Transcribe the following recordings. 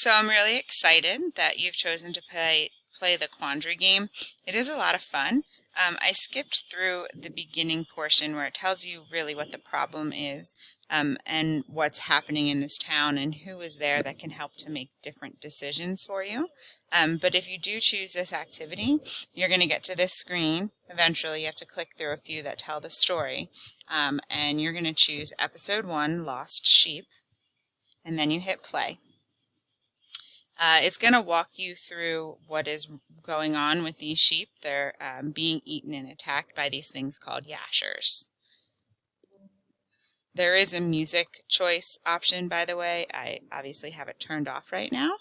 So I'm really excited that you've chosen to play the Quandary game. It is a lot of fun. I skipped through the beginning portion where it tells you really what the problem is, and what's happening in this town and who is there that can help to make different decisions for you. But if you do choose this activity, you're going to get to this screen. Eventually you have to click through a few that tell the story, and you're going to choose episode 1, Lost Sheep, and then you hit play. It's going to walk you through what is going on with these sheep. They're being eaten and attacked by these things called yashers. There is a music choice option, by the way. I obviously have it turned off right now.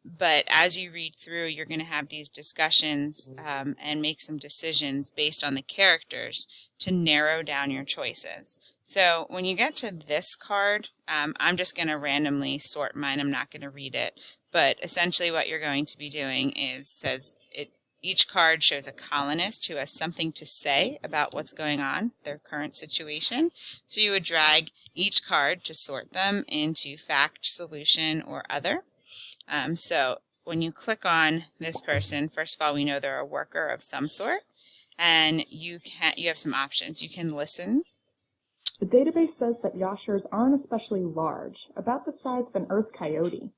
But as you read through, you're going to have these discussions and make some decisions based on the characters to narrow down your choices. So when you get to this card, I'm just going to randomly sort mine. I'm not going to read it. But essentially what you're going to be doing is, each card shows a colonist who has something to say about what's going on, their current situation. So you would drag each card to sort them into fact, solution, or other. So when you click on this person, first of all, we know they're a worker of some sort, and you have some options. You can listen. The database says that yashers aren't especially large, about the size of an earth coyote,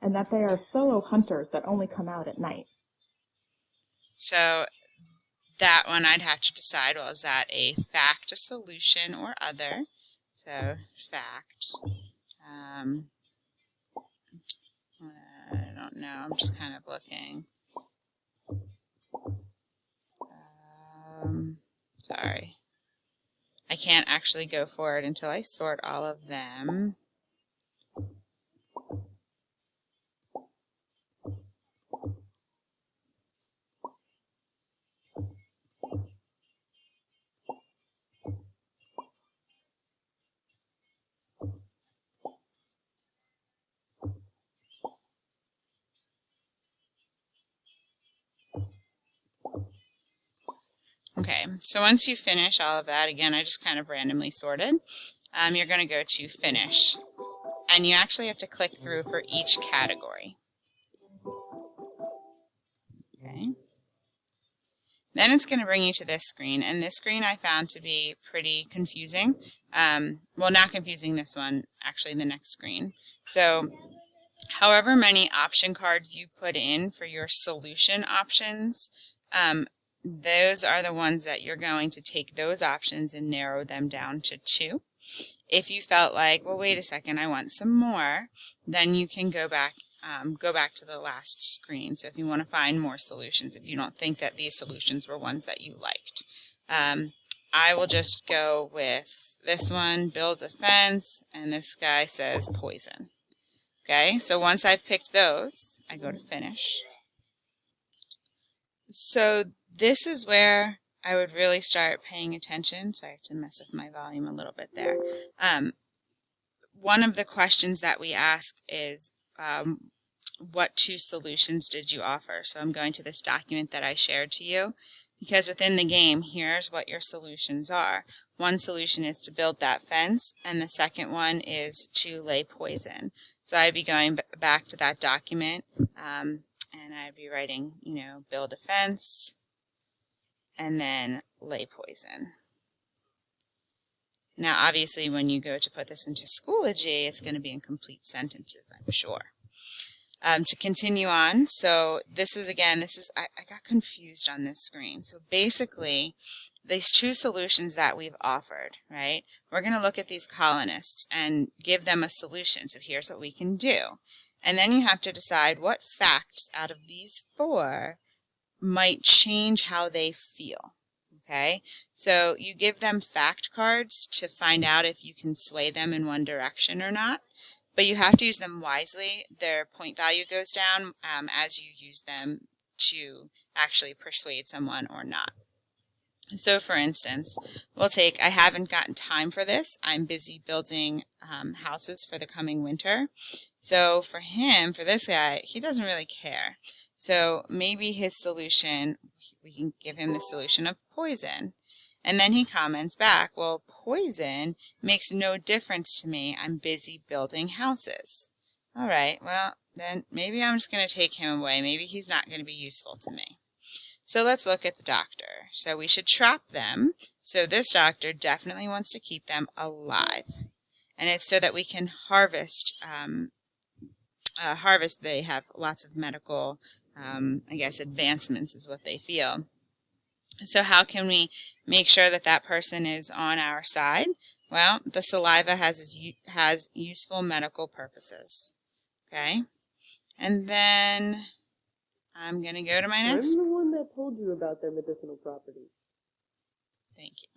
and that they are solo hunters that only come out at night. So that one I'd have to decide, well, is that a fact, a solution, or other? So fact. I don't know. I'm just kind of looking. Sorry. I can't actually go for it until I sort all of them. Okay, so once you finish all of that, again, I just kind of randomly sorted, you're going to go to Finish. And you actually have to click through for each category. Okay. Then it's going to bring you to this screen, and this screen I found to be pretty confusing. Well, not confusing, this one, actually the next screen. So however many option cards you put in for your solution options, those are the ones that you're going to take those options and narrow them down to 2. If you felt like, well, wait a second, I want some more, then you can go back to the last screen. So if you want to find more solutions, if you don't think that these solutions were ones that you liked. I will just go with this one, build a fence, and this guy says poison. Okay, so once I've picked those, I go to Finish. So this is where I would really start paying attention. So I have to mess with my volume a little bit there. One of the questions that we ask is, what 2 solutions did you offer? So I'm going to this document that I shared to you, because within the game, here's what your solutions are. One solution is to build that fence, and the second one is to lay poison. So I'd be going back to that document, and I'd be writing, build a fence, and then lay poison. Now, obviously, when you go to put this into Schoology, it's going to be in complete sentences, I'm sure. To continue on, so this is, I got confused on this screen. So basically, these 2 solutions that we've offered, right? We're going to look at these colonists and give them a solution. So here's what we can do. And then you have to decide what facts out of these 4 might change how they feel. Okay, so you give them fact cards to find out if you can sway them in one direction or not, but you have to use them wisely. Their point value goes down as you use them to actually persuade someone or not. So for instance, we'll take, I haven't gotten time for this. I'm busy building houses for the coming winter. So for this guy, he doesn't really care. So maybe his solution, we can give him the solution of poison. And then he comments back, well, poison makes no difference to me. I'm busy building houses. All right, well, then maybe I'm just going to take him away. Maybe he's not going to be useful to me. So let's look at the doctor. So we should trap them. So this doctor definitely wants to keep them alive. And it's so that we can harvest. They have lots of medical, I guess, advancements is what they feel. So how can we make sure that that person is on our side? Well, the saliva has useful medical purposes. Okay? And then I'm going to go to my next. I'm the one that told you about their medicinal properties. Thank you.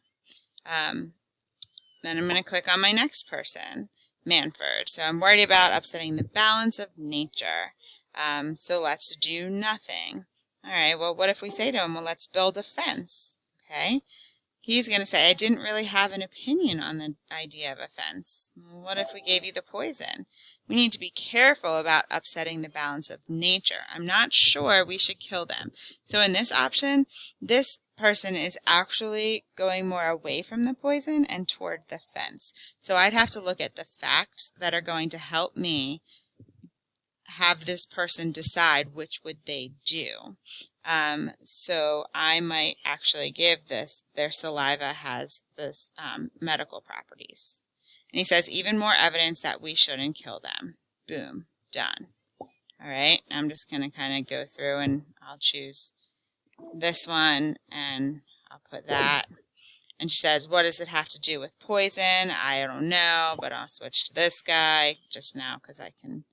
Then I'm going to click on my next person, Manford. So I'm worried about upsetting the balance of nature. So let's do nothing. All right, well, what if we say to him, well, let's build a fence, okay? He's going to say, I didn't really have an opinion on the idea of a fence. Well, what if we gave you the poison? We need to be careful about upsetting the balance of nature. I'm not sure we should kill them. So in this option, this person is actually going more away from the poison and toward the fence. So I'd have to look at the facts that are going to help me have this person decide which would they do. So I might actually give this, their saliva has this medical properties. And he says, even more evidence that we shouldn't kill them. Boom, done. All right, I'm just going to kind of go through and I'll choose this one and I'll put that. And she says, what does it have to do with poison? I don't know, but I'll switch to this guy just now because I can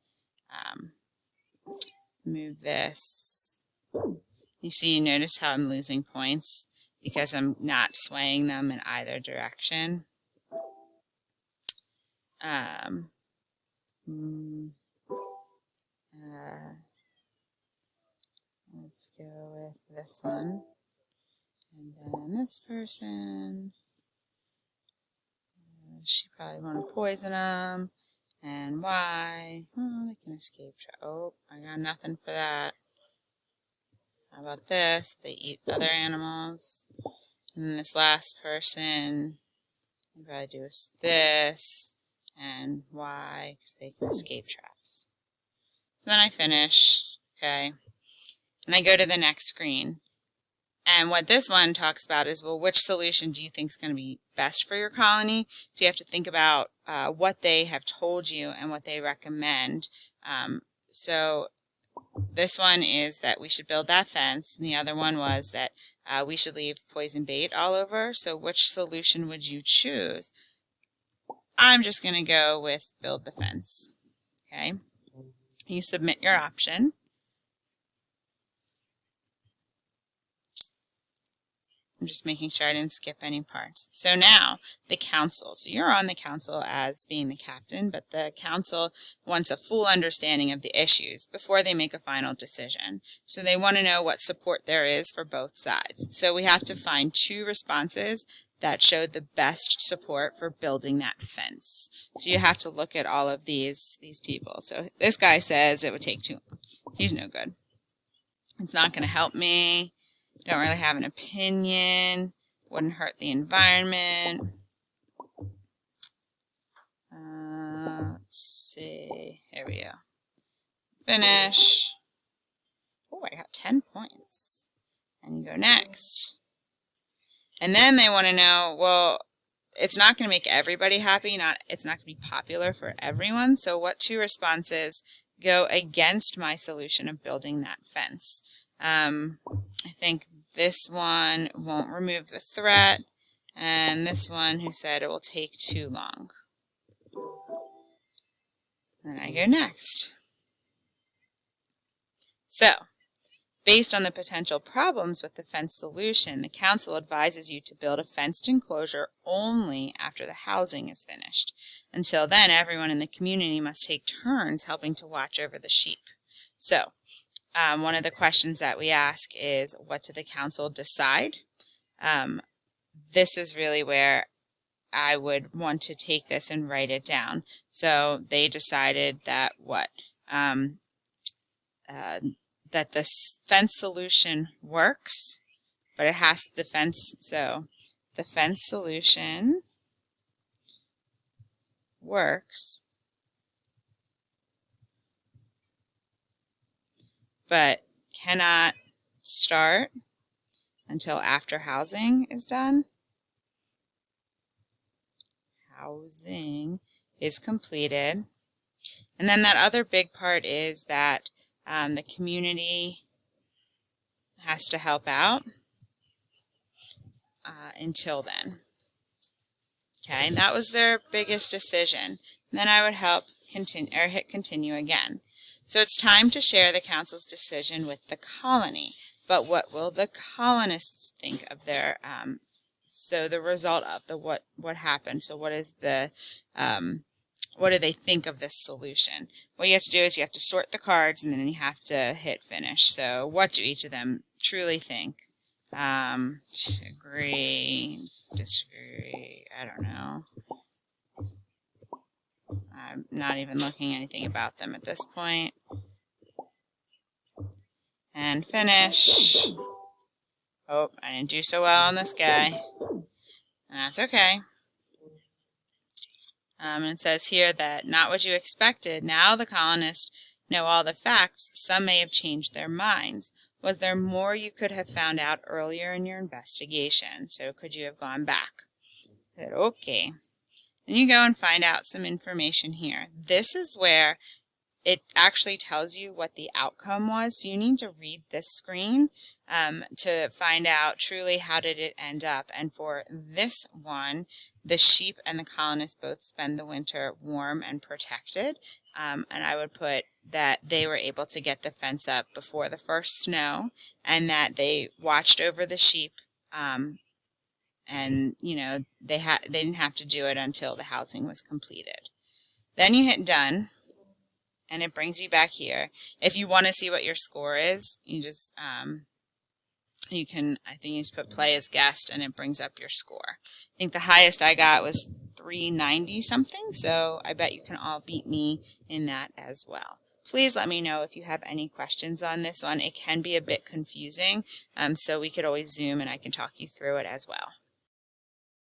move this. You notice how I'm losing points because I'm not swaying them in either direction. Let's go with this one. And then this person, she probably want to poison them. And why? Oh, they can escape. Oh, I got nothing for that. How about this? They eat other animals. And then this last person, they probably do this. And why? Because they can escape traps. So then I finish. Okay. And I go to the next screen. And what this one talks about is, well, which solution do you think is going to be best for your colony? So you have to think about what they have told you and what they recommend. So this one is that we should build that fence, and the other one was that we should leave poison bait all over. So which solution would you choose? I'm just going to go with build the fence. Okay. You submit your option. I'm just making sure I didn't skip any parts. So now, the council. So you're on the council as being the captain, but the council wants a full understanding of the issues before they make a final decision. So they want to know what support there is for both sides. So we have to find 2 responses that show the best support for building that fence. So you have to look at all of these people. So this guy says it would take too long. He's no good. It's not going to help me. Don't really have an opinion. Wouldn't hurt the environment. Let's see. Here we go. Finish. Oh, I got 10 points. And you go next. And then they want to know, well, it's not going to make everybody happy. It's not going to be popular for everyone. So what 2 responses go against my solution of building that fence? I think this one won't remove the threat, and this one who said it will take too long. Then I go next. So, based on the potential problems with the fence solution, the council advises you to build a fenced enclosure only after the housing is finished. Until then, everyone in the community must take turns helping to watch over the sheep. So, one of the questions that we ask is, what did the council decide? This is really where I would want to take this and write it down. So they decided that that the fence solution works, but it has the fence. So the fence solution works, but cannot start until after housing is done. Housing is completed. And then that other big part is that the community has to help out until then. Okay, and that was their biggest decision. And then I would hit continue again. So it's time to share the council's decision with the colony. But what will the colonists think of their so the result of what happened? So what is the what do they think of this solution? What you have to do is you have to sort the cards, and then you have to hit finish. So what do each of them truly think? Agree, disagree, I don't know. I'm not even looking anything about them at this point. And finish. Oh, I didn't do so well on this guy. That's okay. And it says here that not what you expected. Now the colonists know all the facts. Some may have changed their minds. Was there more you could have found out earlier in your investigation? So could you have gone back? I said, okay. Then you go and find out some information here. This is where it actually tells you what the outcome was. So you need to read this screen to find out truly how did it end up. And for this one, the sheep and the colonists both spend the winter warm and protected. And I would put that they were able to get the fence up before the first snow, and that they watched over the sheep. And you know, they didn't have to do it until the housing was completed. Then you hit done. And it brings you back here. If you want to see what your score is, you just, you can, I think you just put play as guest, and it brings up your score. I think the highest I got was 390 something, so I bet you can all beat me in that as well. Please let me know if you have any questions on this one. It can be a bit confusing, so we could always Zoom and I can talk you through it as well.